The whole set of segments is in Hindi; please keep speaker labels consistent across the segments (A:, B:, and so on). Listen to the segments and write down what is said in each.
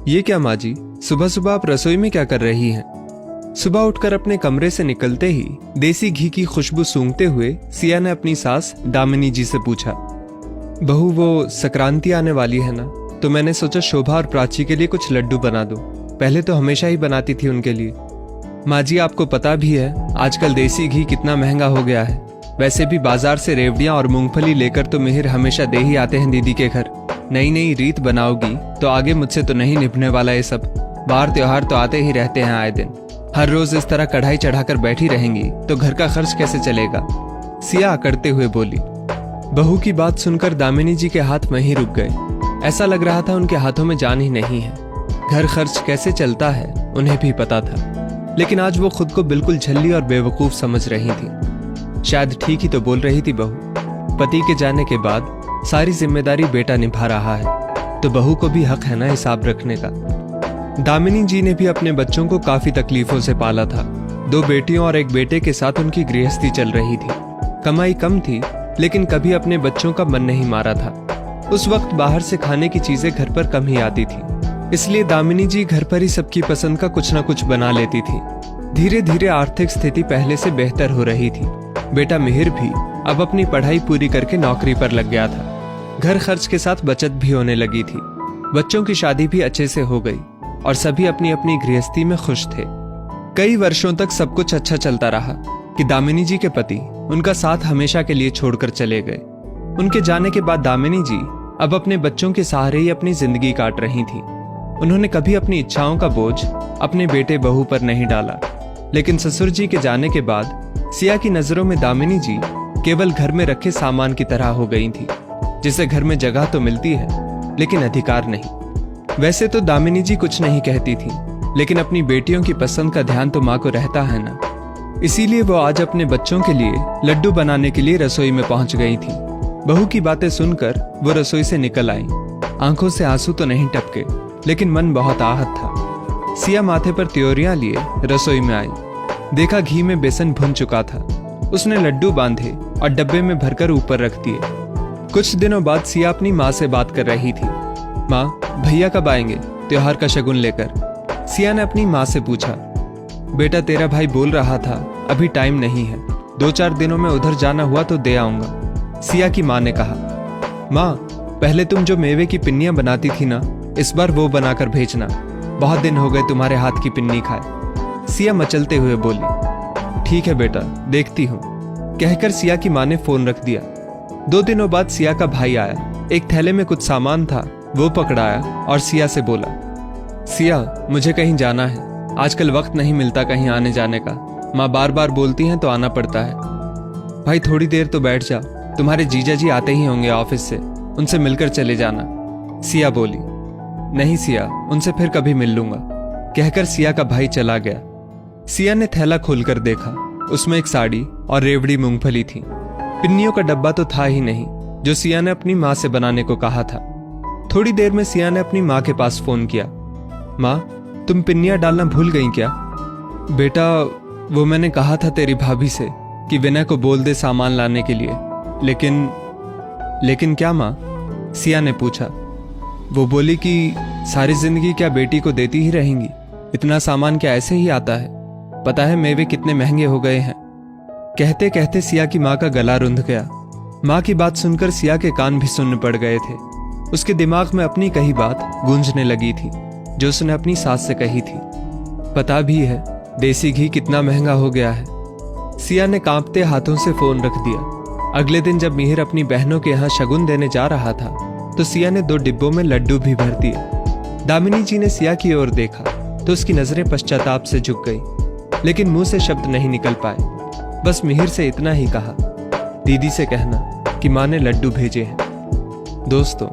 A: ये क्या माँ जी, सुबह सुबह आप रसोई में क्या कर रही हैं? सुबह उठकर अपने कमरे से निकलते ही देसी घी की खुशबू सूंघते हुए सिया ने अपनी सास दामिनी जी से पूछा, बहू वो संक्रांति आने वाली है ना, तो मैंने सोचा शोभा और प्राची के लिए कुछ लड्डू बना दूं। पहले तो हमेशा ही बनाती थी उनके लिए। माँ जी आपको पता भी है आजकल देसी घी कितना महंगा हो गया है। वैसे भी बाजार से रेवड़ियां और मूंगफली लेकर तो मिहिर हमेशा दे ही आते हैं दीदी के घर। नई नई रीत बनाओगी तो आगे मुझसे तो नहीं निभने वाला ये सब। बाहर त्योहार तो आते ही रहते हैं आए दिन। हर रोज इस तरह कढ़ाई चढ़ाकर बैठी रहेंगी तो घर का खर्च कैसे चलेगा? सिया अकड़ते हुए बोली। बहू की बात सुनकर दामिनी जी के हाथ वहीं रुक गए। ऐसा लग रहा था उनके हाथों में जान ही नहीं है। घर खर्च कैसे चलता है उन्हें भी पता था, लेकिन आज वो खुद को बिल्कुल झल्ली और बेवकूफ समझ रही थी। शायद ठीक ही तो बोल रही थी बहू। पति के जाने के बाद सारी जिम्मेदारी बेटा निभा रहा है, तो बहू को भी हक है ना हिसाब रखने का। दामिनी जी ने भी अपने बच्चों को काफी तकलीफों से पाला था। 2 बेटियों और 1 बेटे के साथ उनकी गृहस्थी चल रही थी। कमाई कम थी, लेकिन कभी अपने बच्चों का मन नहीं मारा था। उस वक्त बाहर से खाने की चीजें घर पर कम ही आती थी, इसलिए दामिनी जी घर पर ही सबकी पसंद का कुछ न कुछ बना लेती थी। धीरे धीरे आर्थिक स्थिति पहले से बेहतर हो रही थी। बेटा मिहिर भी अब अपनी पढ़ाई पूरी करके नौकरी पर लग गया था। घर खर्च के साथ बचत भी होने लगी थी। बच्चों की शादी भी अच्छे से हो गई और सभी अपनी अपनी गृहस्थी में खुश थे। कई वर्षों तक सब कुछ अच्छा चलता रहा कि दामिनी जी के पति उनका साथ हमेशा के लिए छोड़कर चले गए। उनके जाने के बाद दामिनी जी अब अपने बच्चों के सहारे ही अपनी जिंदगी काट रही थी। उन्होंने कभी अपनी इच्छाओं का बोझ अपने बेटे बहू पर नहीं डाला, लेकिन ससुर जी के जाने के बाद सिया की नजरों में दामिनी जी केवल घर में रखे सामान की तरह हो गई थी, जिसे घर में जगह तो मिलती है लेकिन अधिकार नहीं। वैसे तो दामिनी जी कुछ नहीं कहती थी, लेकिन अपनी बेटियों की पसंद का ध्यान तो माँ को रहता है ना। इसीलिए वो आज अपने बच्चों के लिए लड्डू बनाने के लिए रसोई में पहुंच गई थी। बहू की बातें सुनकर वो रसोई से निकल आई। आंखों से आंसू तो नहीं टपके, लेकिन मन बहुत आहत था। सिया माथे पर त्योरियां लिए रसोई में आई। देखा घी में बेसन भुन चुका था। उसने लड्डू बांधे और डब्बे में भरकर ऊपर रख दिए। कुछ दिनों बाद सिया अपनी माँ से बात कर रही थी। माँ, भैया कब आएंगे त्योहार का शगुन लेकर? सिया ने अपनी माँ से पूछा। बेटा तेरा भाई बोल रहा था अभी टाइम नहीं है, 2-4 दिनों में उधर जाना हुआ तो दे आऊंगा। सिया की माँ ने कहा। माँ, पहले तुम जो मेवे की पिन्नियां बनाती थी ना, इस बार वो बनाकर भेजना। बहुत दिन हो गए तुम्हारे हाथ की पिन्नी खाए। सिया मचलते हुए बोली। ठीक है बेटा, देखती हूँ, कहकर सिया की माँ ने फोन रख दिया। 2 दिनों बाद सिया का भाई आया। एक थैले में कुछ सामान था, वो पकड़ाया और सिया से बोला, सिया मुझे कहीं जाना है, आजकल वक्त नहीं मिलता कहीं आने जाने का। माँ बार बार बोलती हैं तो आना पड़ता है। भाई थोड़ी देर तो बैठ जा, तुम्हारे जीजा जी आते ही होंगे ऑफिस से, उनसे मिलकर चले जाना। सिया बोली। नहीं सिया, उनसे फिर कभी मिल लूंगा, कहकर सिया का भाई चला गया। सिया ने थैला खोलकर देखा, उसमें एक साड़ी और रेवड़ी मूंगफली थी। पिन्नियों का डब्बा तो था ही नहीं, जो सिया ने अपनी माँ से बनाने को कहा था। थोड़ी देर में सिया ने अपनी माँ के पास फोन किया। माँ, तुम पिन्नियां डालना भूल गई क्या? बेटा वो मैंने कहा था तेरी भाभी से कि विनय को बोल दे सामान लाने के लिए, लेकिन क्या माँ? सिया ने पूछा। वो बोली कि सारी जिंदगी क्या बेटी को देती ही रहेंगी? इतना सामान क्या ऐसे ही आता है? पता है मेवे कितने महंगे हो गए हैं। कहते कहते सिया की माँ का गला रुंध गया। माँ की बात सुनकर सिया के कान भी सुन्न पड़ गए थे। उसके दिमाग में अपनी कही बात गूंजने लगी थी, जो उसने अपनी सास से कही थी। पता भी है देसी घी कितना महंगा हो गया है। सिया ने कांपते हाथों से फोन रख दिया। अगले दिन जब मिहिर अपनी बहनों के यहाँ शगुन देने जा रहा था, तो सिया ने 2 डिब्बों में लड्डू भी भर दिए। दामिनी जी ने सिया की ओर देखा तो उसकी नजरें पश्चाताप से झुक गई, लेकिन मुंह से शब्द नहीं निकल पाए। बस मिहिर से इतना ही कहा, दीदी से कहना कि माँ ने लड्डू भेजे हैं। दोस्तों,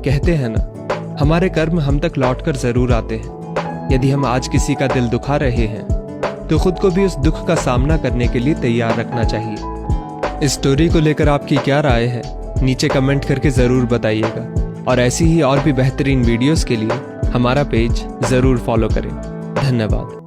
A: कहते हैं ना, हमारे कर्म हम तक लौटकर जरूर आते हैं। यदि हम आज किसी का दिल दुखा रहे हैं, तो खुद को भी उस दुख का सामना करने के लिए तैयार रखना चाहिए। इस स्टोरी को लेकर आपकी क्या राय है, नीचे कमेंट करके जरूर बताइएगा। और ऐसी ही और भी बेहतरीन वीडियोस के लिए हमारा पेज जरूर फॉलो करें। धन्यवाद।